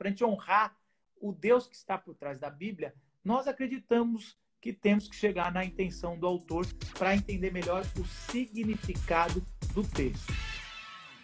para a gente honrar o Deus que está por trás da Bíblia, nós acreditamos que temos que chegar na intenção do autor para entender melhor o significado do texto.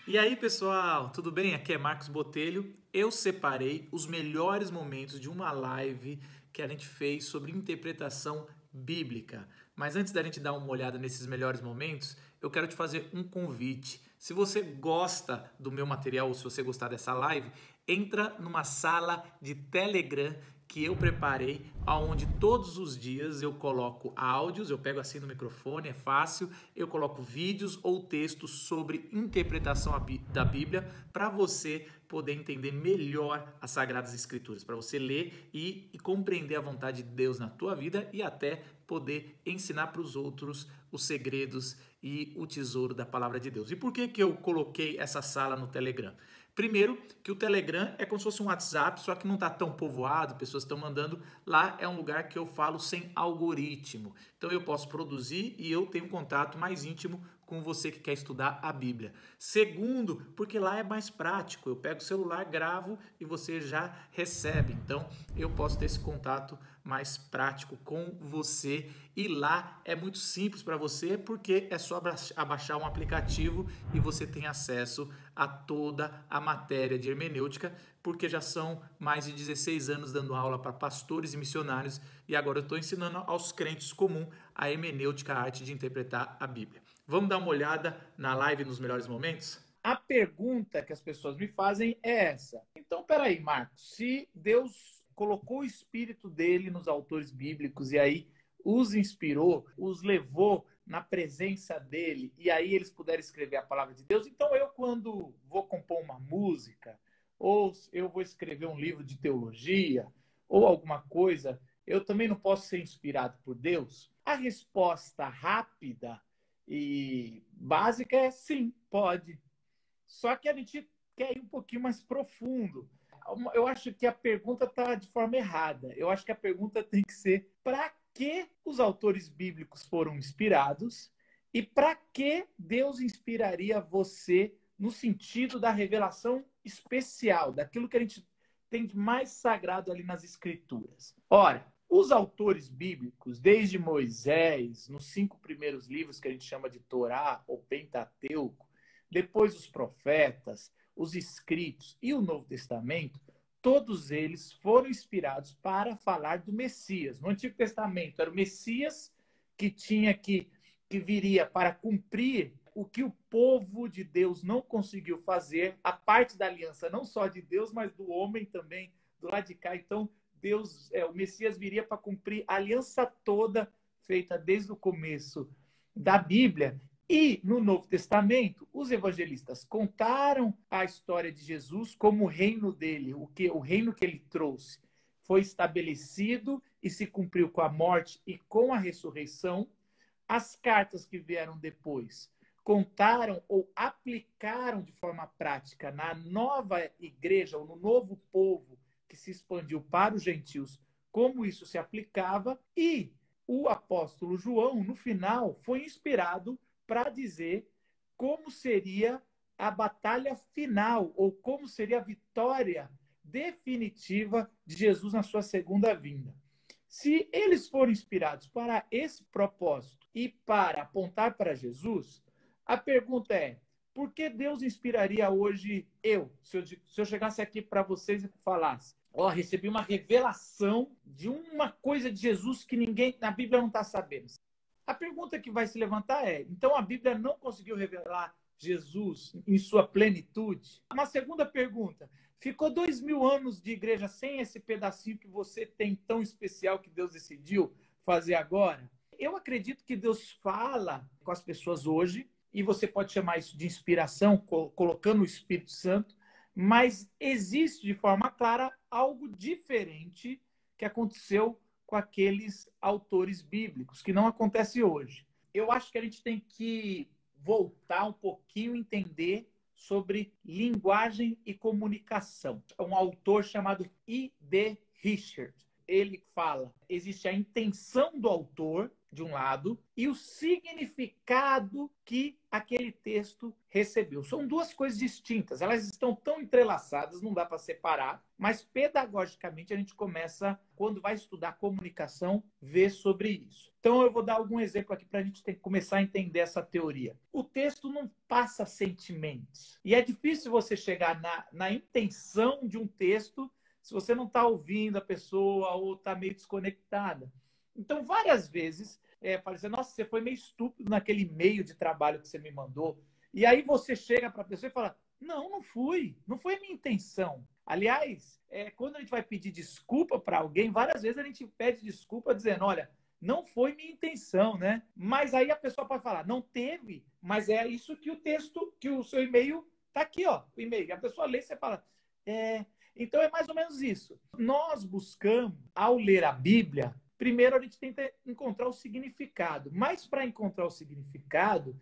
E aí, pessoal, tudo bem? Aqui é Marcos Botelho. Eu separei os melhores momentos de uma live que a gente fez sobre interpretação bíblica. Mas antes da gente dar uma olhada nesses melhores momentos, eu quero te fazer um convite. Se você gosta do meu material ou se você gostar dessa live, entra numa sala de Telegram que eu preparei, onde todos os dias eu coloco áudios, eu pego assim no microfone, é fácil, eu coloco vídeos ou textos sobre interpretação da Bíblia para você poder entender melhor as Sagradas Escrituras, para você ler e compreender a vontade de Deus na tua vida e até poder ensinar para os outros os segredos e o tesouro da Palavra de Deus. E por que eu coloquei essa sala no Telegram? Primeiro, que o Telegram é como se fosse um WhatsApp, só que não está tão povoado, pessoas estão mandando. Lá é um lugar que eu falo sem algoritmo. Então eu posso produzir e eu tenho um contato mais íntimo com você que quer estudar a Bíblia. Segundo, porque lá é mais prático. Eu pego o celular, gravo e você já recebe. Então eu posso ter esse contato mais prático com você. E lá é muito simples para você, porque é só abaixar um aplicativo e você tem acesso a toda a matéria de hermenêutica, porque já são mais de 16 anos dando aula para pastores e missionários e agora eu estou ensinando aos crentes comuns a hermenêutica, a arte de interpretar a Bíblia. Vamos dar uma olhada na live nos melhores momentos? A pergunta que as pessoas me fazem é essa. Então, peraí, Marcos, se Deus colocou o Espírito dele nos autores bíblicos e aí os inspirou, os levou na presença dele e aí eles puderam escrever a palavra de Deus, então eu, quando vou compor uma música ou eu vou escrever um livro de teologia ou alguma coisa, eu também não posso ser inspirado por Deus? A resposta rápida e básica é sim, pode. Só que a gente quer ir um pouquinho mais profundo. Eu acho que a pergunta está de forma errada. Eu acho que a pergunta tem que ser: para que os autores bíblicos foram inspirados e para que Deus inspiraria você no sentido da revelação especial, daquilo que a gente tem de mais sagrado ali nas Escrituras. Ora, os autores bíblicos, desde Moisés, nos 5 primeiros livros que a gente chama de Torá ou Pentateuco, depois os profetas, os escritos e o Novo Testamento, todos eles foram inspirados para falar do Messias. No Antigo Testamento era o Messias que viria para cumprir o que o povo de Deus não conseguiu fazer, a parte da aliança não só de Deus, mas do homem também, do lado de cá. Então, o Messias viria para cumprir a aliança toda feita desde o começo da Bíblia. E no Novo Testamento, os evangelistas contaram a história de Jesus como o reino dele, o reino que ele trouxe foi estabelecido e se cumpriu com a morte e com a ressurreição. As cartas que vieram depois contaram ou aplicaram de forma prática na nova igreja, ou no novo povo que se expandiu para os gentios, como isso se aplicava. E o apóstolo João, no final, foi inspirado para dizer como seria a batalha final, ou como seria a vitória definitiva de Jesus na sua segunda vinda. Se eles foram inspirados para esse propósito e para apontar para Jesus, a pergunta é: por que Deus inspiraria hoje se eu chegasse aqui para vocês e falasse: recebi uma revelação de uma coisa de Jesus que ninguém na Bíblia não está sabendo? A pergunta que vai se levantar é: então a Bíblia não conseguiu revelar Jesus em sua plenitude? Uma segunda pergunta: ficou 2000 anos de igreja sem esse pedacinho que você tem tão especial que Deus decidiu fazer agora? Eu acredito que Deus fala com as pessoas hoje, e você pode chamar isso de inspiração, colocando o Espírito Santo, mas existe de forma clara algo diferente que aconteceu com aqueles autores bíblicos, que não acontece hoje. Eu acho que a gente tem que voltar um pouquinho e entender sobre linguagem e comunicação. Um autor chamado E.D. Richards, ele fala: existe a intenção do autor de um lado, e o significado que aquele texto recebeu. São duas coisas distintas, elas estão tão entrelaçadas, não dá para separar, mas pedagogicamente a gente começa, quando vai estudar comunicação, ver sobre isso. Então eu vou dar algum exemplo aqui para a gente começar a entender essa teoria. O texto não passa sentimentos, e é difícil você chegar na intenção de um texto se você não está ouvindo a pessoa ou está meio desconectada. Então, várias vezes, falei assim, nossa, você foi meio estúpido naquele e-mail de trabalho que você me mandou. E aí você chega para a pessoa e fala, não fui. Não foi a minha intenção. Aliás, quando a gente vai pedir desculpa para alguém, várias vezes a gente pede desculpa dizendo, olha, não foi minha intenção, né? Mas aí a pessoa pode falar, não teve, mas é isso que o texto, que o seu e-mail está aqui, ó, o e-mail. E a pessoa lê e você fala, Então é mais ou menos isso. Nós buscamos, ao ler a Bíblia, primeiro a gente tenta encontrar o significado. Mas para encontrar o significado,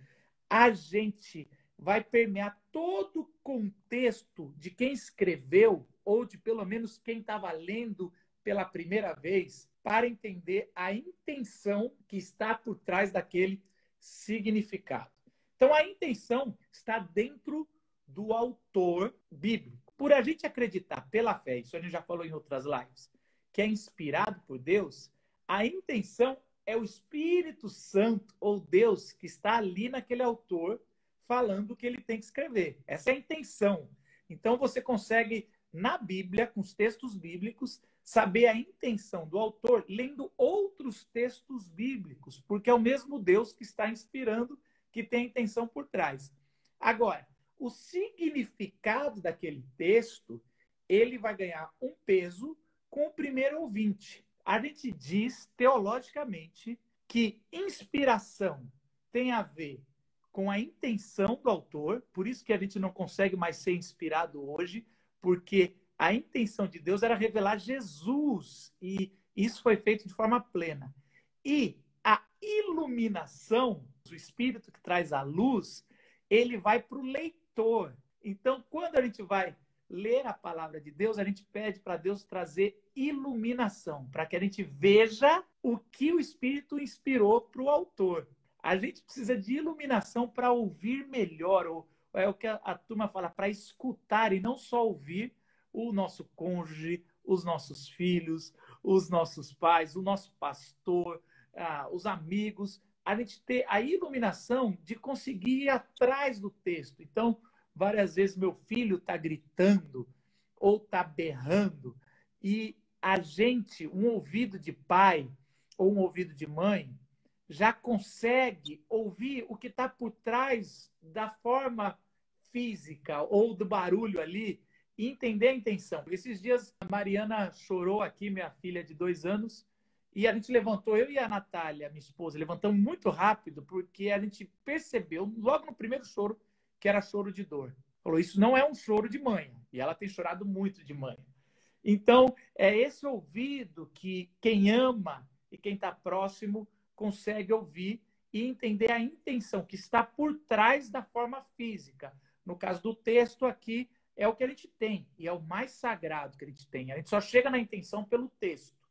a gente vai permear todo o contexto de quem escreveu, ou de pelo menos quem estava lendo pela primeira vez, para entender a intenção que está por trás daquele significado. Então a intenção está dentro do autor bíblico. Por a gente acreditar pela fé, isso a gente já falou em outras lives, que é inspirado por Deus, a intenção é o Espírito Santo ou Deus que está ali naquele autor falando o que ele tem que escrever. Essa é a intenção. Então você consegue, na Bíblia, com os textos bíblicos, saber a intenção do autor lendo outros textos bíblicos, porque é o mesmo Deus que está inspirando, que tem a intenção por trás. Agora, o significado daquele texto, ele vai ganhar um peso com o primeiro ouvinte. A gente diz, teologicamente, que inspiração tem a ver com a intenção do autor, por isso que a gente não consegue mais ser inspirado hoje, porque a intenção de Deus era revelar Jesus, e isso foi feito de forma plena. E a iluminação, o Espírito que traz a luz, ele vai para o leitor. Então, quando a gente vai ler a palavra de Deus, a gente pede para Deus trazer iluminação, para que a gente veja o que o Espírito inspirou para o autor. A gente precisa de iluminação para ouvir melhor, ou é o que a turma fala, para escutar e não só ouvir o nosso cônjuge, os nossos filhos, os nossos pais, o nosso pastor, os amigos. A gente ter a iluminação de conseguir ir atrás do texto. Então, várias vezes meu filho está gritando ou está berrando e a gente, um ouvido de pai ou um ouvido de mãe, já consegue ouvir o que está por trás da forma física ou do barulho ali e entender a intenção. Esses dias a Mariana chorou aqui, minha filha de 2 anos, e a gente levantou, eu e a Natália, minha esposa, levantamos muito rápido porque a gente percebeu, logo no primeiro choro, que era choro de dor. Falou, isso não é um choro de mãe. E ela tem chorado muito de mãe. Então, é esse ouvido que quem ama e quem está próximo consegue ouvir e entender a intenção que está por trás da forma física. No caso do texto aqui, é o que a gente tem. E é o mais sagrado que a gente tem. A gente só chega na intenção pelo texto.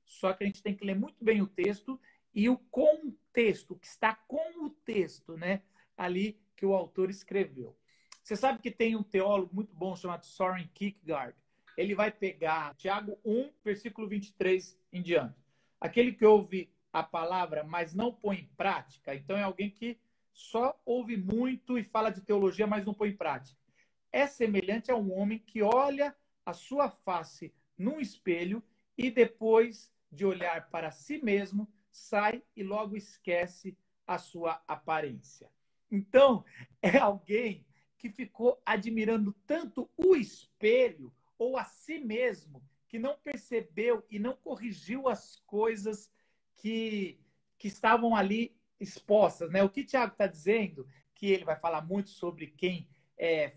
Só que a gente tem que ler muito bem o texto e o contexto, que está com o texto, né? Ali que o autor escreveu. Você sabe que tem um teólogo muito bom chamado Soren Kierkegaard. Ele vai pegar Tiago 1, versículo 23 em diante. Aquele que ouve a palavra, mas não põe em prática, então é alguém que só ouve muito e fala de teologia, mas não põe em prática. É semelhante a um homem que olha a sua face num espelho e depois de olhar para si mesmo, sai e logo esquece a sua aparência. Então, é alguém que ficou admirando tanto o espelho ou a si mesmo, que não percebeu e não corrigiu as coisas que estavam ali expostas, né? O que Tiago está dizendo, que ele vai falar muito sobre quem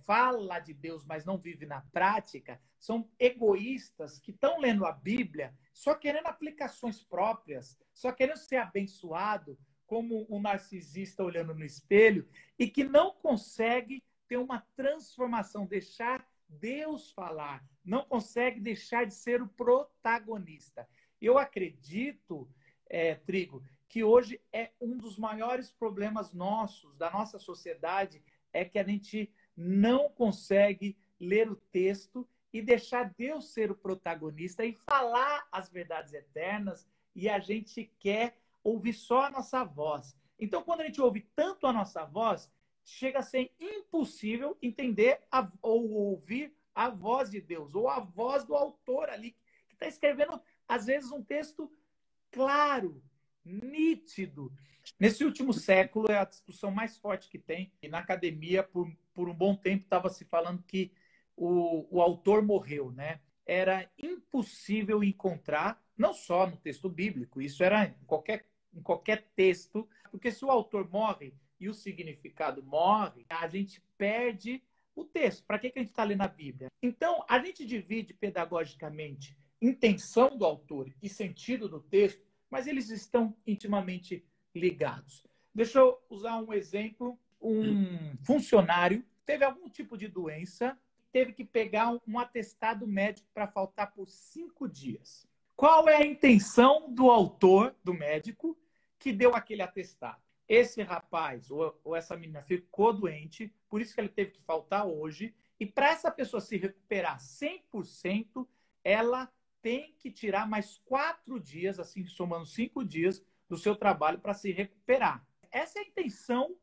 fala de Deus, mas não vive na prática, são egoístas que estão lendo a Bíblia só querendo aplicações próprias, só querendo ser abençoado, como um narcisista olhando no espelho, e que não consegue ter uma transformação, deixar Deus falar, não consegue deixar de ser o protagonista. Eu acredito, Trigo, que hoje é um dos maiores problemas nossos, da nossa sociedade, é que a gente não consegue ler o texto e deixar Deus ser o protagonista e falar as verdades eternas, e a gente quer ouvir só a nossa voz. Então, quando a gente ouve tanto a nossa voz, chega a ser impossível entender ou ouvir a voz de Deus, ou a voz do autor ali, que está escrevendo, às vezes, um texto claro, nítido. Nesse último século, é a discussão mais forte que tem. E na academia, por um bom tempo, estava se falando que o autor morreu, né? Era impossível encontrar, não só no texto bíblico, isso era em qualquer texto, porque se o autor morre e o significado morre, a gente perde o texto. Para que a gente está lendo a Bíblia? Então, a gente divide pedagogicamente intenção do autor e sentido do texto, mas eles estão intimamente ligados. Deixa eu usar um exemplo. Um funcionário teve algum tipo de doença, teve que pegar um atestado médico para faltar por 5 dias. Qual é a intenção do autor, do médico, que deu aquele atestado? Esse rapaz ou essa menina ficou doente, por isso que ele teve que faltar hoje, e para essa pessoa se recuperar 100%, ela tem que tirar mais 4 dias, assim, somando 5 dias do seu trabalho para se recuperar. Essa é a intenção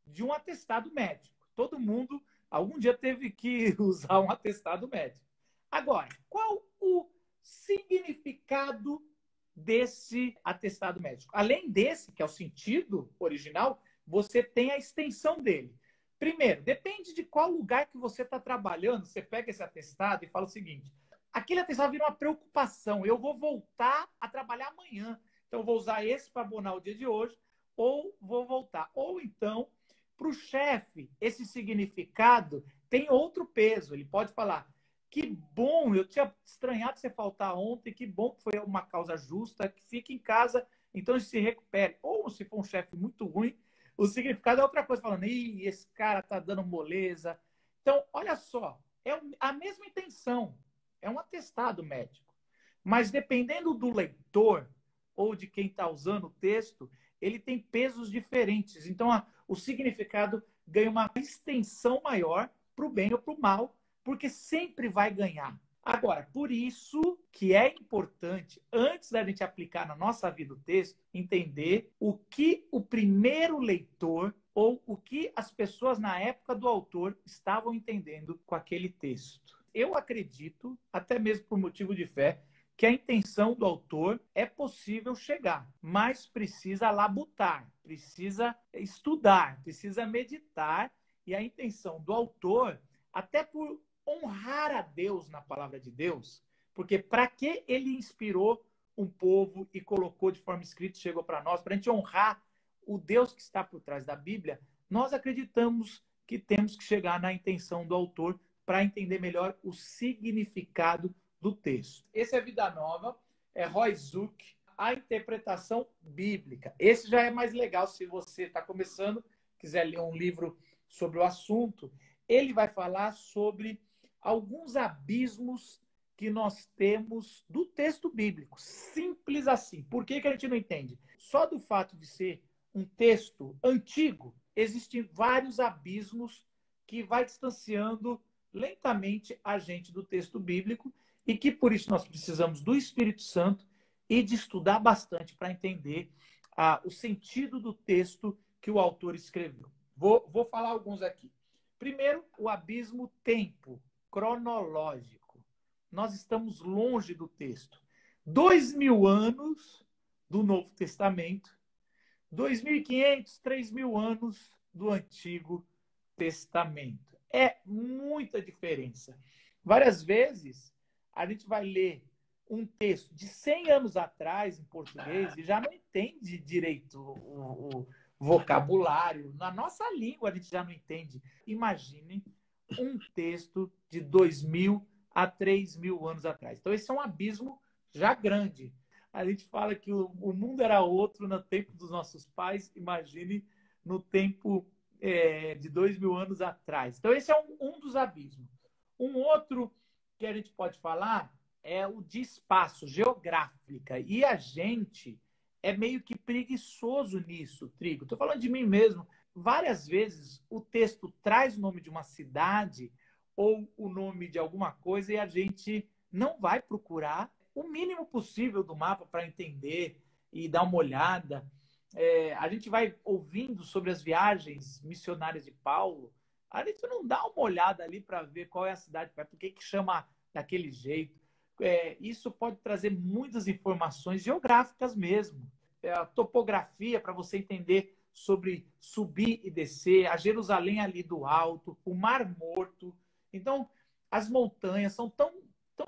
de um atestado médico. Todo mundo, algum dia, teve que usar um atestado médico. Agora, qual o significado desse atestado médico? Além desse, que é o sentido original, você tem a extensão dele. Primeiro, depende de qual lugar que você está trabalhando. Você pega esse atestado e fala o seguinte: aquele atestado vira uma preocupação. Eu vou voltar a trabalhar amanhã. Então, eu vou usar esse para abonar o dia de hoje, ou vou voltar. Ou então, para o chefe, esse significado tem outro peso. Ele pode falar: que bom, eu tinha estranhado você faltar ontem, que bom que foi uma causa justa, que fique em casa, então ele se recupere. Ou se for um chefe muito ruim, o significado é outra coisa, falando: ih, esse cara tá dando moleza. Então, olha só, é a mesma intenção. É um atestado médico. Mas dependendo do leitor ou de quem está usando o texto, ele tem pesos diferentes. Então, o significado ganha uma extensão maior para o bem ou para o mal, porque sempre vai ganhar. Agora, por isso que é importante, antes da gente aplicar na nossa vida o texto, entender o que o primeiro leitor ou o que as pessoas na época do autor estavam entendendo com aquele texto. Eu acredito, até mesmo por motivo de fé, que a intenção do autor é possível chegar, mas precisa labutar, precisa estudar, precisa meditar, e a intenção do autor, até por honrar a Deus na palavra de Deus, porque para que ele inspirou um povo e colocou de forma escrita, chegou para nós, para a gente honrar o Deus que está por trás da Bíblia, nós acreditamos que temos que chegar na intenção do autor para entender melhor o significado do texto. Esse é Vida Nova, é Roy Zuck, a interpretação bíblica. Esse já é mais legal se você está começando, quiser ler um livro sobre o assunto. Ele vai falar sobre alguns abismos que nós temos do texto bíblico. Simples assim. Por que a gente não entende? Só do fato de ser um texto antigo, existem vários abismos que vai distanciando lentamente a gente do texto bíblico e que por isso nós precisamos do Espírito Santo e de estudar bastante para entender o sentido do texto que o autor escreveu. Vou falar alguns aqui. Primeiro, o abismo tempo, cronológico. Nós estamos longe do texto. 2000 anos do Novo Testamento, 2.500, 3.000 anos do Antigo Testamento. É muita diferença. Várias vezes a gente vai ler um texto de 100 anos atrás em português e já não entende direito o vocabulário. Na nossa língua a gente já não entende. Imagine um texto de 2.000 a 3.000 anos atrás. Então esse é um abismo já grande. A gente fala que o mundo era outro no tempo dos nossos pais, imagine no tempo de 2.000 anos atrás. Então esse é um dos abismos. Um outro que a gente pode falar é o de espaço, geográfica. E a gente é meio que preguiçoso nisso, Trigo. Estou falando de mim mesmo. Várias vezes o texto traz o nome de uma cidade ou o nome de alguma coisa e a gente não vai procurar o mínimo possível do mapa para entender e dar uma olhada. A gente vai ouvindo sobre as viagens missionárias de Paulo, a gente não dá uma olhada ali para ver qual é a cidade, por que chama daquele jeito. Isso pode trazer muitas informações geográficas mesmo. A topografia para você entender sobre subir e descer, a Jerusalém ali do alto, o Mar Morto. Então, as montanhas são tão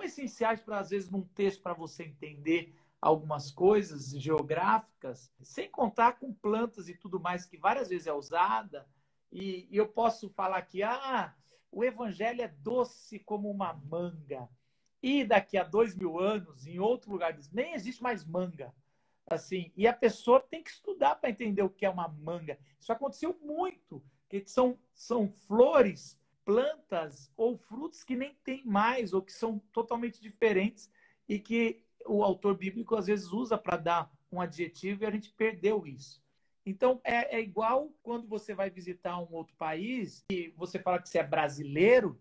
essenciais para, às vezes, num texto para você entender algumas coisas geográficas, sem contar com plantas e tudo mais que várias vezes é usada. E eu posso falar aqui, o evangelho é doce como uma manga. E daqui a 2000 anos, em outro lugar, nem existe mais manga. Assim, e a pessoa tem que estudar para entender o que é uma manga. Isso aconteceu muito, que são flores, plantas ou frutos que nem tem mais, ou que são totalmente diferentes, e que o autor bíblico às vezes usa para dar um adjetivo e a gente perdeu isso. Então, é igual quando você vai visitar um outro país e você fala que você é brasileiro.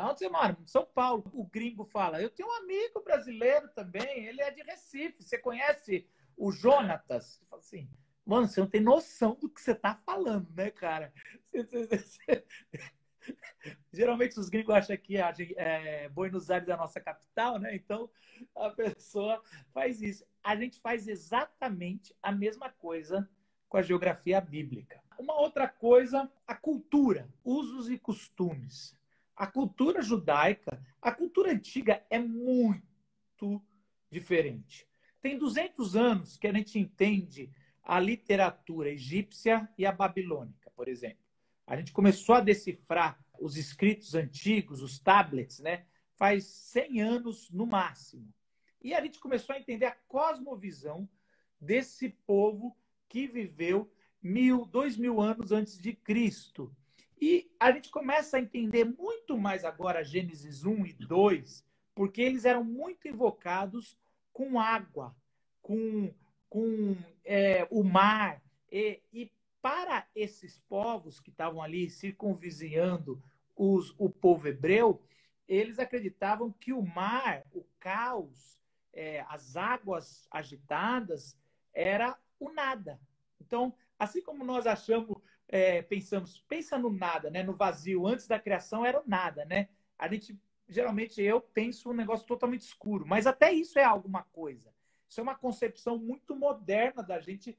Onde você mora? Em São Paulo. O gringo fala, eu tenho um amigo brasileiro também, ele é de Recife. Você conhece o Jonatas? Você fala assim, mano, você não tem noção do que você está falando, né, cara? Geralmente os gringos acham que Buenos Aires é a nossa capital, né? Então a pessoa faz isso. A gente faz exatamente a mesma coisa com a geografia bíblica. Uma outra coisa, a cultura, usos e costumes. A cultura judaica, a cultura antiga é muito diferente. Tem 200 anos que a gente entende a literatura egípcia e a babilônica, por exemplo. A gente começou a decifrar os escritos antigos, os tablets, né? Faz 100 anos no máximo. E a gente começou a entender a cosmovisão desse povo que viveu 2.000 anos antes de Cristo. E a gente começa a entender muito mais agora Gênesis 1 e 2, porque eles eram muito invocados com água, com o mar. E para esses povos que estavam ali circunvizinhando o povo hebreu, eles acreditavam que o mar, o caos, as águas agitadas, era o nada. Então, assim como nós achamos, pensa no nada, né? No vazio, antes da criação era o nada, né? Geralmente eu penso um negócio totalmente escuro, mas até isso é alguma coisa. Isso é uma concepção muito moderna da gente,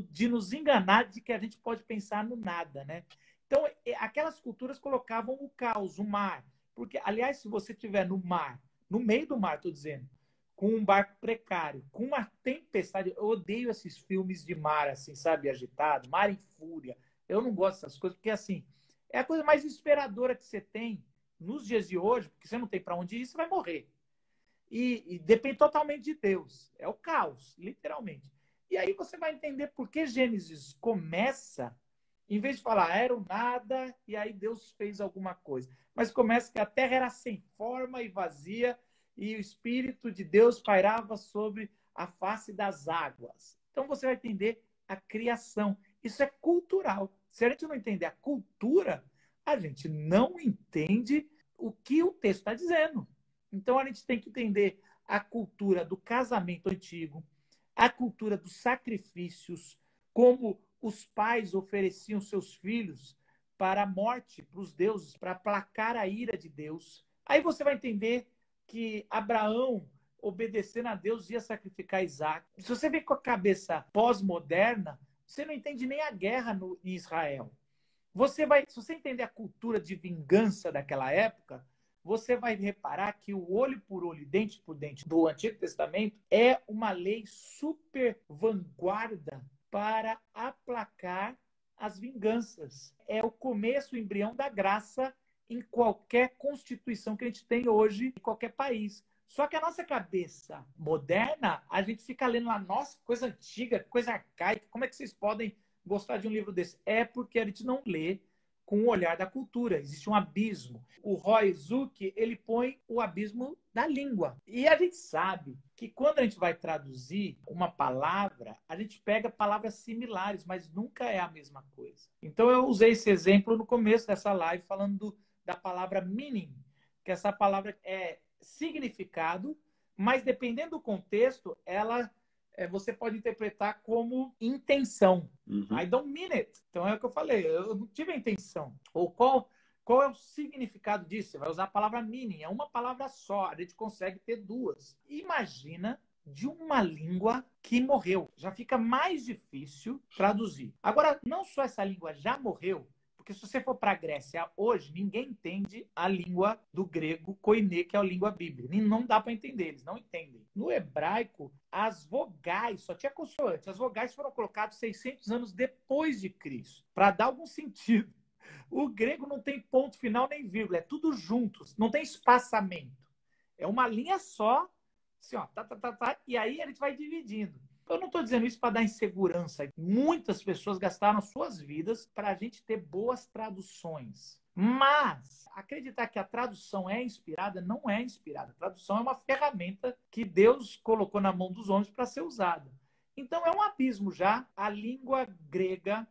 de nos enganar de que a gente pode pensar no nada, né? Então, aquelas culturas colocavam o caos, o mar. Porque, aliás, se você estiver no mar, no meio do mar, estou dizendo, com um barco precário, com uma tempestade. Eu odeio esses filmes de mar, assim, sabe, agitado, mar em fúria. Eu não gosto dessas coisas, porque, assim, é a coisa mais desesperadora que você tem nos dias de hoje, porque você não tem para onde ir, você vai morrer. E depende totalmente de Deus. É o caos, literalmente. E aí você vai entender por que Gênesis começa, em vez de falar era o nada, e aí Deus fez alguma coisa. Mas começa que a terra era sem forma e vazia, e o Espírito de Deus pairava sobre a face das águas. Então você vai entender a criação. Isso é cultural. Se a gente não entender a cultura, a gente não entende o que o texto está dizendo. Então a gente tem que entender a cultura do casamento antigo, a cultura dos sacrifícios, como os pais ofereciam seus filhos para a morte, para os deuses, para aplacar a ira de Deus. Aí você vai entender que Abraão, obedecendo a Deus, ia sacrificar Isaac. Se você vem com a cabeça pós-moderna, você não entende nem a guerra em Israel. Se você entender a cultura de vingança daquela época, você vai reparar que o olho por olho, dente por dente do Antigo Testamento é uma lei super vanguarda para aplacar as vinganças. É o começo, o embrião da graça em qualquer constituição que a gente tem hoje, em qualquer país. Só que a nossa cabeça moderna, a gente fica lendo lá, nossa, coisa antiga, coisa arcaica, como é que vocês podem gostar de um livro desse? É porque a gente não lê com o olhar da cultura. Existe um abismo. O Roy Zuck, ele põe o abismo da língua. E a gente sabe que quando a gente vai traduzir uma palavra, a gente pega palavras similares, mas nunca é a mesma coisa. Então eu usei esse exemplo no começo dessa live, falando da palavra meaning, que essa palavra é significado, mas dependendo do contexto, ela você pode interpretar como intenção. I don't mean it. Então é o que eu falei, eu não tive a intenção. Ou qual é o significado disso? Você vai usar a palavra meaning, é uma palavra só, a gente consegue ter duas. Imagina de uma língua que morreu. Já fica mais difícil traduzir. Agora, não só essa língua já morreu, porque se você for para a Grécia hoje, ninguém entende a língua do grego koiné, que é a língua bíblica. Não dá para entender, eles não entendem. No hebraico, as vogais, só tinha consoante, as vogais foram colocadas 600 anos depois de Cristo, para dar algum sentido. O grego não tem ponto final nem vírgula, é tudo juntos, não tem espaçamento. É uma linha só, assim, ó, e aí a gente vai dividindo. Eu não estou dizendo isso para dar insegurança. Muitas pessoas gastaram suas vidas para a gente ter boas traduções. Mas acreditar que a tradução é inspirada, não é inspirada. A tradução é uma ferramenta que Deus colocou na mão dos homens para ser usada. Então é um abismo já a língua grega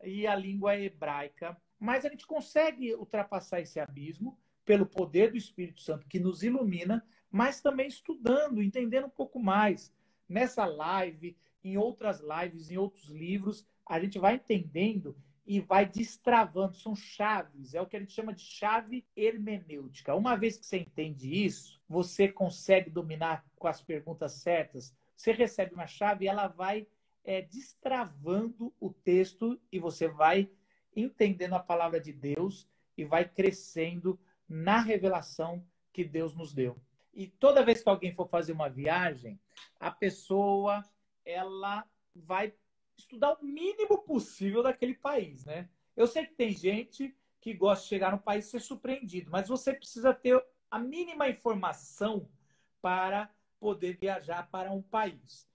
e a língua hebraica. Mas a gente consegue ultrapassar esse abismo pelo poder do Espírito Santo que nos ilumina, mas também estudando, entendendo um pouco mais. Nessa live, em outras lives, em outros livros, a gente vai entendendo e vai destravando. São chaves, é o que a gente chama de chave hermenêutica. Uma vez que você entende isso, você consegue dominar com as perguntas certas, você recebe uma chave e ela vai destravando o texto e você vai entendendo a palavra de Deus e vai crescendo na revelação que Deus nos deu. E toda vez que alguém for fazer uma viagem, a pessoa ela vai estudar o mínimo possível daquele país, né? Eu sei que tem gente que gosta de chegar no país e ser surpreendido, mas você precisa ter a mínima informação para poder viajar para um país.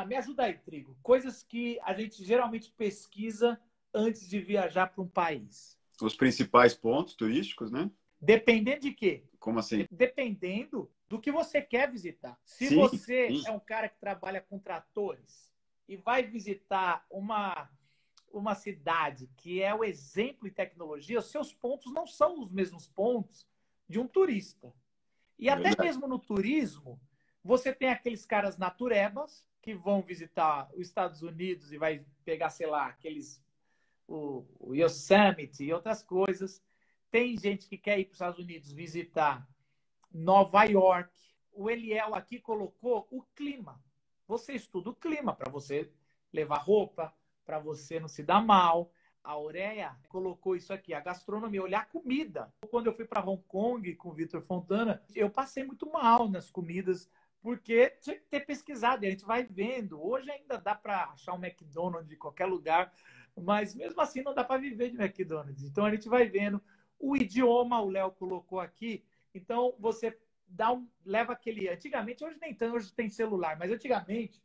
Me ajuda aí, Trigo. Coisas que a gente geralmente pesquisa antes de viajar para um país. Os principais pontos turísticos, né? Dependendo de quê? Como assim? Dependendo do que você quer visitar. Se Sim, você sim. é um cara que trabalha com tratores e vai visitar uma cidade que é o exemplo em tecnologia, os seus pontos não são os mesmos pontos de um turista. E até mesmo no turismo, você tem aqueles caras naturebas que vão visitar os Estados Unidos e vai pegar, sei lá, o Yosemite e outras coisas. Tem gente que quer ir para os Estados Unidos visitar Nova York. O Eliel aqui colocou o clima. Você estuda o clima para você levar roupa, para você não se dar mal. A Auréia colocou isso aqui, a gastronomia, olhar a comida. Quando eu fui para Hong Kong com o Vitor Fontana, eu passei muito mal nas comidas, porque tinha que ter pesquisado, e a gente vai vendo. Hoje ainda dá para achar um McDonald's em qualquer lugar, mas mesmo assim não dá para viver de McDonald's. Então a gente vai vendo. O idioma, o Léo colocou aqui, então você leva aquele... Antigamente, hoje nem tanto, hoje tem celular, mas antigamente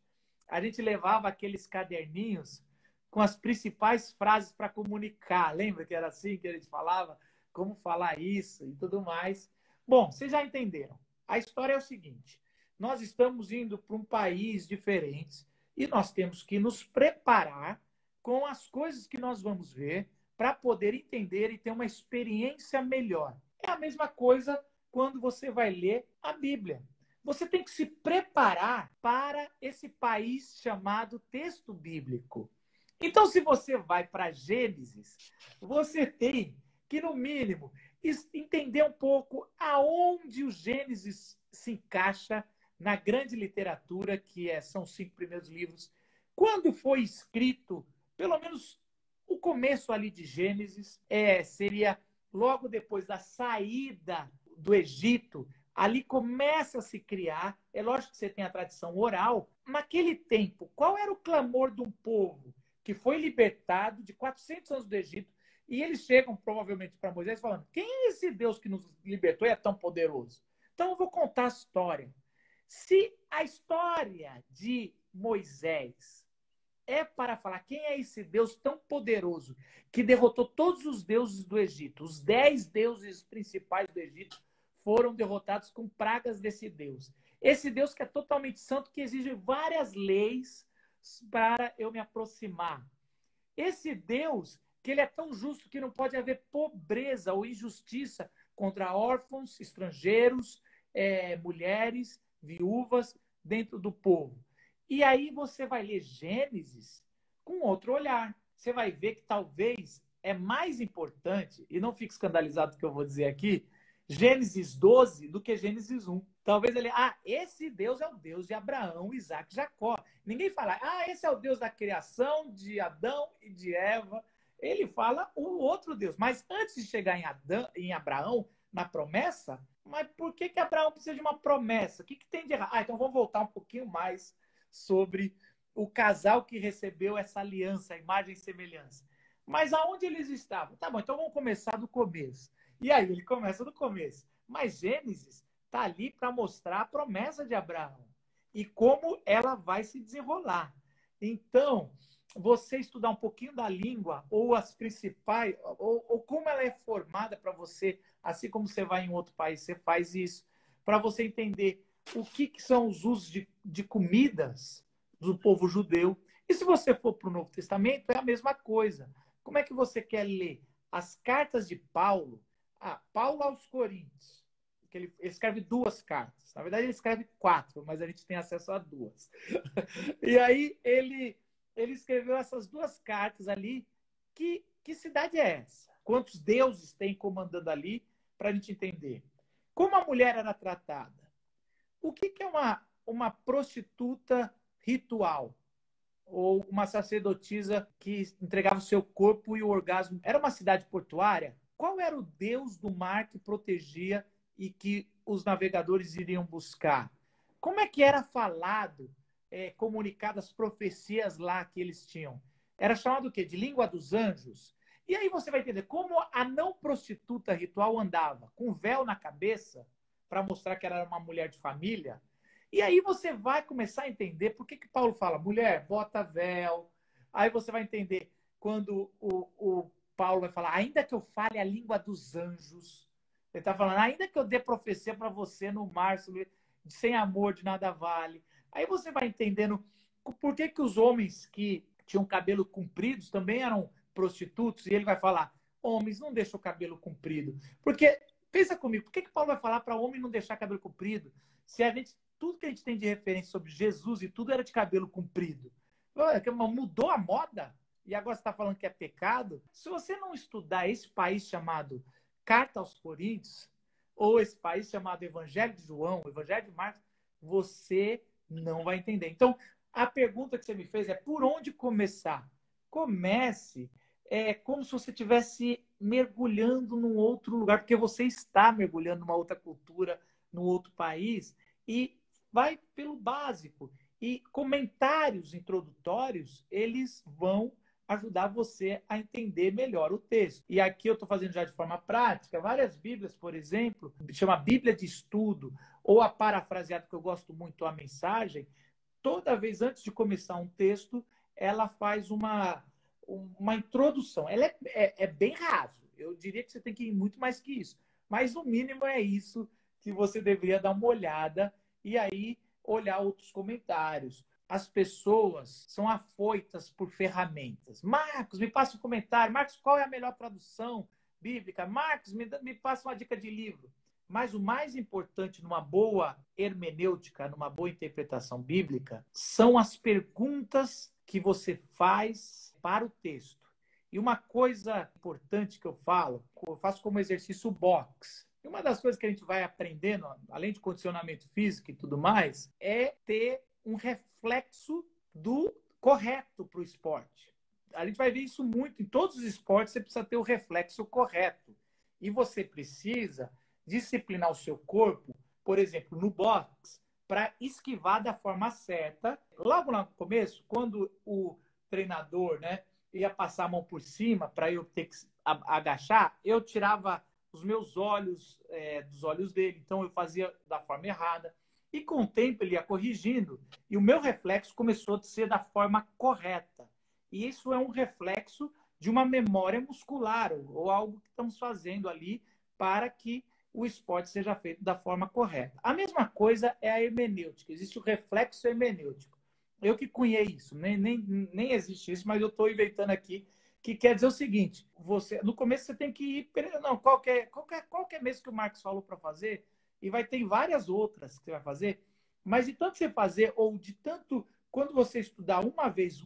a gente levava aqueles caderninhos com as principais frases para comunicar. Lembra que era assim que a gente falava? Como falar isso e tudo mais. Bom, vocês já entenderam. A história é o seguinte. Nós estamos indo para um país diferente e nós temos que nos preparar com as coisas que nós vamos ver para poder entender e ter uma experiência melhor. É a mesma coisa quando você vai ler a Bíblia. Você tem que se preparar para esse país chamado texto bíblico. Então, se você vai para Gênesis, você tem que, no mínimo, entender um pouco aonde o Gênesis se encaixa na grande literatura, que são os 5 primeiros livros. Quando foi escrito, pelo menos o começo ali de Gênesis, seria logo depois da saída do Egito, ali começa a se criar, é lógico que você tem a tradição oral, naquele tempo, qual era o clamor de um povo que foi libertado de 400 anos do Egito, e eles chegam provavelmente para Moisés falando, quem é esse Deus que nos libertou e é tão poderoso? Então eu vou contar a história. Se a história de Moisés é para falar quem é esse Deus tão poderoso que derrotou todos os deuses do Egito. Os 10 deuses principais do Egito foram derrotados com pragas desse Deus. Esse Deus que é totalmente santo, que exige várias leis para eu me aproximar. Esse Deus que ele é tão justo que não pode haver pobreza ou injustiça contra órfãos, estrangeiros, mulheres, viúvas dentro do povo. E aí você vai ler Gênesis com outro olhar. Você vai ver que talvez é mais importante, e não fique escandalizado do que eu vou dizer aqui, Gênesis 12 do que Gênesis 1. Talvez ele, esse Deus é o Deus de Abraão, Isaac e Jacó. Ninguém fala, esse é o Deus da criação de Adão e de Eva. Ele fala o outro Deus. Mas antes de chegar em Abraão, na promessa, mas por que Abraão precisa de uma promessa? O que tem de errado? Então vamos voltar um pouquinho mais sobre o casal que recebeu essa aliança, a imagem e semelhança. Mas aonde eles estavam? Tá bom, então vamos começar do começo. E aí ele começa do começo. Mas Gênesis está ali para mostrar a promessa de Abraão e como ela vai se desenrolar. Então, você estudar um pouquinho da língua, ou as principais, ou como ela é formada para você, assim como você vai em outro país, você faz isso, para você entender o que são os usos de comidas do povo judeu. E se você for para o Novo Testamento, é a mesma coisa. Como é que você quer ler as cartas de Paulo? Paulo aos Coríntios, que ele escreve 2 cartas. Na verdade, ele escreve 4, mas a gente tem acesso a 2. E aí, ele escreveu essas 2 cartas ali. Que cidade é essa? Quantos deuses tem comandando ali, para a gente entender? Como a mulher era tratada? O que é uma prostituta ritual? Ou uma sacerdotisa que entregava o seu corpo e o orgasmo? Era uma cidade portuária? Qual era o deus do mar que protegia e que os navegadores iriam buscar? Como é que era falado, comunicado as profecias lá que eles tinham? Era chamado o quê? De língua dos anjos? E aí você vai entender como a não prostituta ritual andava com véu na cabeça para mostrar que era uma mulher de família. E aí você vai começar a entender por que Paulo fala, mulher, bota véu. Aí você vai entender quando o Paulo vai falar, ainda que eu fale a língua dos anjos. Ele está falando, ainda que eu dê profecia para você no mar, sem amor de nada vale. Aí você vai entendendo por que os homens que tinham cabelo comprido também eram prostitutos. E ele vai falar, homens, não deixam o cabelo comprido. Porque, pensa comigo, por que Paulo vai falar para homem não deixar cabelo comprido? Se tudo que a gente tem de referência sobre Jesus e tudo era de cabelo comprido. Mudou a moda? E agora você está falando que é pecado? Se você não estudar esse país chamado Carta aos Coríntios, ou esse país chamado Evangelho de João, Evangelho de Marcos, você não vai entender. Então, a pergunta que você me fez é por onde começar? Comece como se você estivesse mergulhando num outro lugar, porque você está mergulhando numa outra cultura, num outro país, e vai pelo básico. E comentários introdutórios, eles vão ajudar você a entender melhor o texto. E aqui eu estou fazendo já de forma prática. Várias Bíblias, por exemplo, chama Bíblia de Estudo, ou a parafraseada, que eu gosto muito, a mensagem, toda vez antes de começar um texto, ela faz uma introdução. Ela é bem raso. Eu diria que você tem que ir muito mais que isso. Mas o mínimo é isso que você deveria dar uma olhada e aí olhar outros comentários. As pessoas são afoitas por ferramentas. Marcos, me passa um comentário. Marcos, qual é a melhor tradução bíblica? Marcos, me passa uma dica de livro. Mas o mais importante numa boa hermenêutica, numa boa interpretação bíblica, são as perguntas que você faz para o texto. E uma coisa importante que eu faço como exercício box. E uma das coisas que a gente vai aprendendo, além de condicionamento físico e tudo mais, é ter um reflexo do correto para o esporte. A gente vai ver isso muito. Em todos os esportes, você precisa ter o reflexo correto. E você precisa disciplinar o seu corpo, por exemplo, no boxe, para esquivar da forma certa. Logo no começo, quando o treinador, ia passar a mão por cima para eu ter que agachar, eu tirava os meus olhos dos olhos dele. Então, eu fazia da forma errada. E com o tempo ele ia corrigindo e o meu reflexo começou a ser da forma correta. E isso é um reflexo de uma memória muscular ou algo que estamos fazendo ali para que o esporte seja feito da forma correta. A mesma coisa é a hermenêutica. Existe o reflexo hermenêutico. Eu que cunhei isso, nem existe isso, mas eu estou inventando aqui, que quer dizer o seguinte, no começo você tem que ir, não, qualquer mês que o Marcos falou para fazer, e vai ter várias outras que você vai fazer, mas de tanto você fazer, ou de tanto, quando você estudar uma vez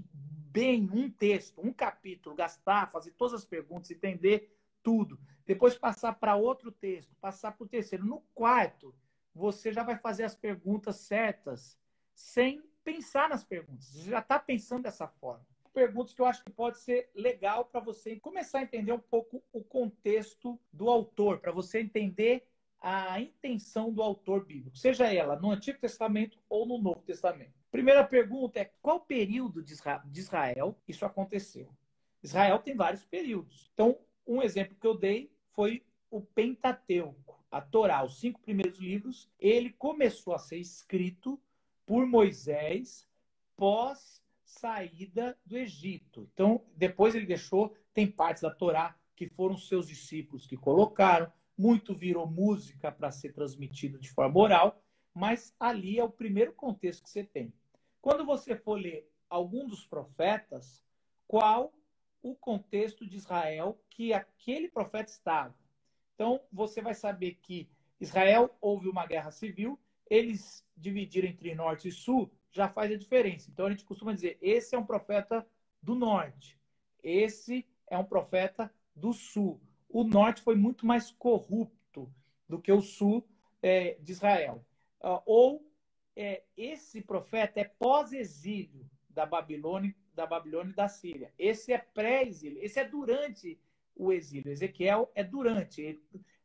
bem um texto, um capítulo, gastar, fazer todas as perguntas, entender tudo, depois passar para outro texto, passar para o terceiro, no quarto, você já vai fazer as perguntas certas, sem pensar nas perguntas, você já está pensando dessa forma. Perguntas que eu acho que pode ser legal para você começar a entender um pouco o contexto do autor, para você entender a intenção do autor bíblico, seja ela no Antigo Testamento ou no Novo Testamento. Primeira pergunta é: qual período de Israel isso aconteceu? Israel tem vários períodos. Então, um exemplo que eu dei foi o Pentateuco, a Torá, os 5 primeiros livros. Ele começou a ser escrito por Moisés pós saída do Egito. Então, depois ele deixou, tem partes da Torá que foram seus discípulos que colocaram, muito virou música para ser transmitido de forma oral, mas ali é o primeiro contexto que você tem. Quando você for ler algum dos profetas, qual o contexto de Israel que aquele profeta estava? Então, você vai saber que Israel houve uma guerra civil, eles dividiram entre norte e sul, já faz a diferença. Então, a gente costuma dizer, esse é um profeta do norte, esse é um profeta do sul. O norte foi muito mais corrupto do que o sul de Israel. Esse profeta é pós-exílio da Babilônia e da Síria. Esse é pré-exílio, esse é durante o exílio. Ezequiel é durante.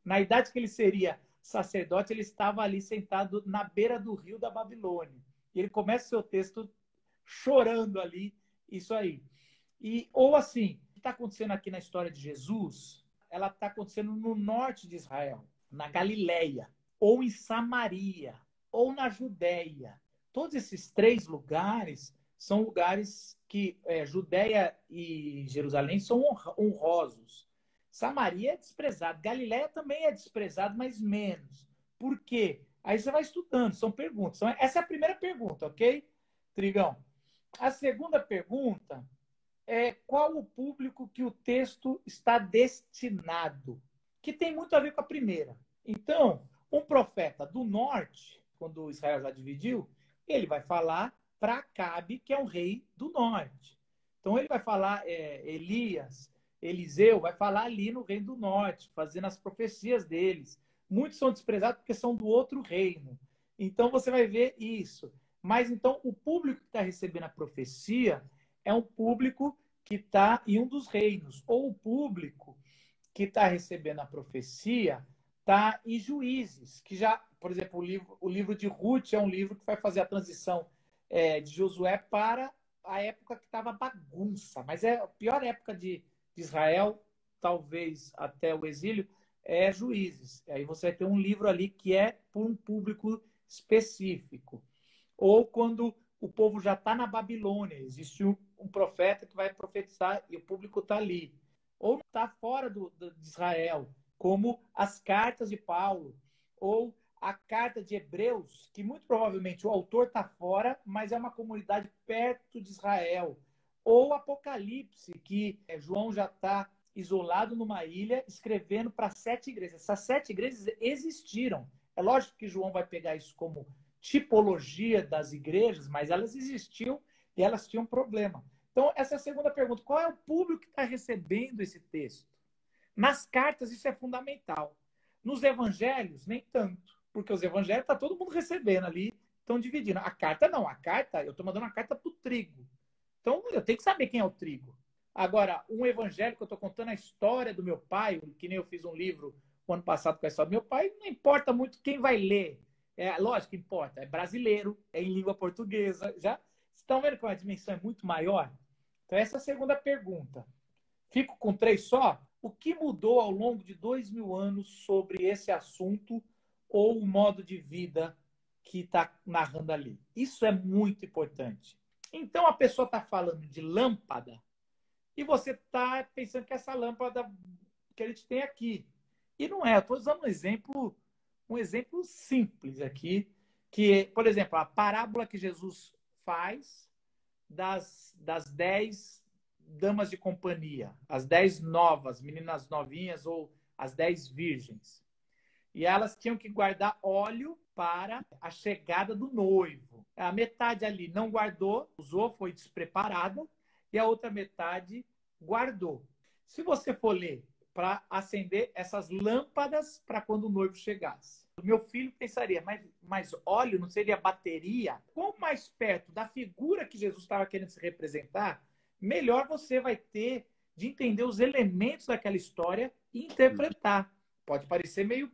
Na idade que ele seria sacerdote, ele estava ali sentado na beira do rio da Babilônia. E ele começa o seu texto chorando ali, isso aí. Ou assim, o que está acontecendo aqui na história de Jesus, ela está acontecendo no norte de Israel, na Galileia, ou em Samaria, ou na Judéia. Todos esses 3 lugares são lugares que Judéia e Jerusalém são honrosos. Samaria é desprezado. Galileia também é desprezado, mas menos. Por quê? Aí você vai estudando, são perguntas. Então, essa é a primeira pergunta, ok, Trigão? A segunda pergunta é qual o público que o texto está destinado, que tem muito a ver com a primeira. Então, um profeta do norte, quando Israel já dividiu, ele vai falar para Acabe, que é um rei do norte. Então, ele vai falar, Elias, Eliseu, vai falar ali no reino do norte, fazendo as profecias deles. Muitos são desprezados porque são do outro reino. Então, você vai ver isso. Mas, então, o público que está recebendo a profecia é um público que está em um dos reinos. Ou o público que está recebendo a profecia está em Juízes, que já, por exemplo, o livro de Ruth é um livro que vai fazer a transição de Josué para a época que estava bagunça. Mas é a pior época de Israel, talvez até o exílio, é Juízes. Aí você vai ter um livro ali que é para um público específico. Ou quando o povo já está na Babilônia, existe um profeta que vai profetizar e o público está ali. Ou está fora de Israel, como as cartas de Paulo, ou a carta de Hebreus, que muito provavelmente o autor está fora, mas é uma comunidade perto de Israel. Ou Apocalipse, que João já está isolado numa ilha, escrevendo para 7 igrejas. Essas 7 igrejas existiram. É lógico que João vai pegar isso como tipologia das igrejas, mas elas existiam e elas tinham problema. Então, essa é a segunda pergunta. Qual é o público que está recebendo esse texto? Nas cartas, isso é fundamental. Nos evangelhos, nem tanto. Porque os evangelhos está todo mundo recebendo ali, estão dividindo. A carta não. A carta, eu estou mandando uma carta para o trigo. Então, eu tenho que saber quem é o trigo. Agora, um evangelho que eu estou contando a história do meu pai, que nem eu fiz um livro o ano passado com a história do meu pai, não importa muito quem vai ler. Lógico que importa. É brasileiro, é em língua portuguesa. Já estão vendo que a dimensão é muito maior? Então, essa é a segunda pergunta. Fico com 3 só? O que mudou ao longo de 2000 anos sobre esse assunto ou o modo de vida que está narrando ali. Isso é muito importante. Então, a pessoa está falando de lâmpada e você está pensando que essa lâmpada que a gente tem aqui. E não é. Eu estou usando um exemplo simples aqui, que, por exemplo, a parábola que Jesus faz das 10 damas de companhia, as 10 novas, meninas novinhas ou as 10 virgens. E elas tinham que guardar óleo para a chegada do noivo. A metade ali não guardou, usou, foi despreparada, e a outra metade guardou. Se você for ler para acender essas lâmpadas para quando o noivo chegasse. O meu filho pensaria, mas óleo não seria bateria? Quanto mais perto da figura que Jesus estava querendo se representar, melhor você vai ter de entender os elementos daquela história e interpretar. Pode parecer meio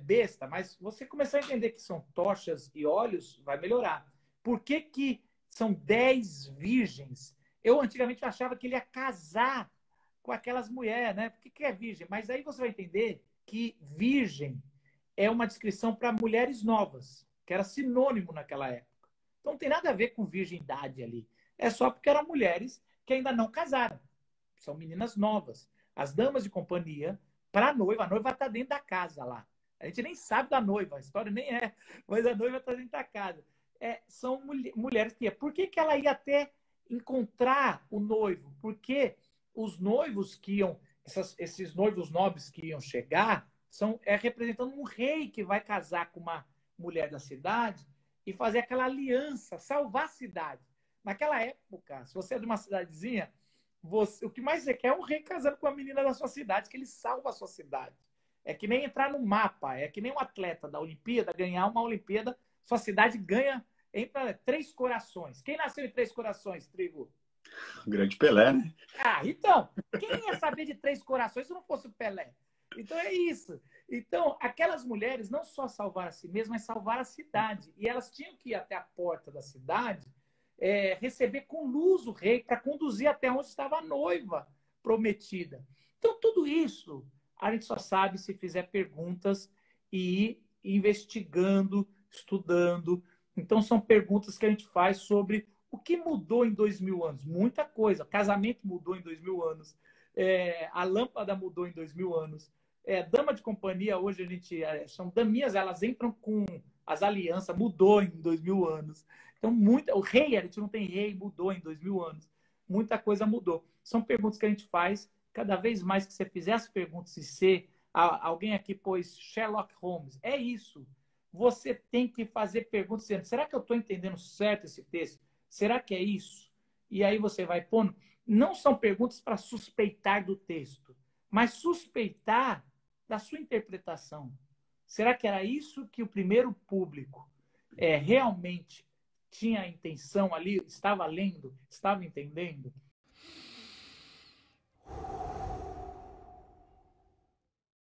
besta, mas você começar a entender que são tochas e óleos, vai melhorar. Por que são 10 virgens? Eu antigamente achava que ele ia casar com aquelas mulheres, né? Por que é virgem? Mas aí você vai entender que virgem é uma descrição para mulheres novas, que era sinônimo naquela época. Então não tem nada a ver com virgindade ali. É só porque eram mulheres que ainda não casaram. São meninas novas. As damas de companhia, para a noiva está dentro da casa lá. A gente nem sabe da noiva, a história nem é, mas a noiva está dentro da casa. São mulheres que... Por que ela ia até encontrar o noivo? Porque os noivos que iam, esses noivos nobres que iam chegar, representando um rei que vai casar com uma mulher da cidade e fazer aquela aliança, salvar a cidade. Naquela época, se você é de uma cidadezinha, o que mais você quer é um rei casando com a menina da sua cidade, que ele salva a sua cidade. É que nem entrar no mapa, é que nem um atleta da Olimpíada ganhar uma Olimpíada, sua cidade ganha, entra 3 corações. Quem nasceu em 3 corações, Trigo? O grande Pelé, né? Então, quem ia saber de 3 corações se não fosse o Pelé? Então é isso. Então, aquelas mulheres não só salvaram a si mesmas, mas salvaram a cidade. E elas tinham que ir até a porta da cidade, receber com luz o rei para conduzir até onde estava a noiva prometida. Então, tudo isso a gente só sabe se fizer perguntas e ir investigando, estudando. Então, são perguntas que a gente faz sobre o que mudou em 2000 anos. Muita coisa. Casamento mudou em 2000 anos. A lâmpada mudou em 2000 anos. Dama de companhia, hoje a gente... são daminhas, elas entram com as alianças, mudou em 2000 anos. Então, o rei, a gente não tem rei, mudou em 2000 anos. Muita coisa mudou. São perguntas que a gente faz. Cada vez mais que você fizer as perguntas e ser... Alguém aqui pôs Sherlock Holmes. É isso. Você tem que fazer perguntas dizendo, será que eu estou entendendo certo esse texto? Será que é isso? E aí você vai pondo... Não são perguntas para suspeitar do texto, mas suspeitar da sua interpretação. Será que era isso que o primeiro público realmente tinha a intenção ali, estava lendo, estava entendendo?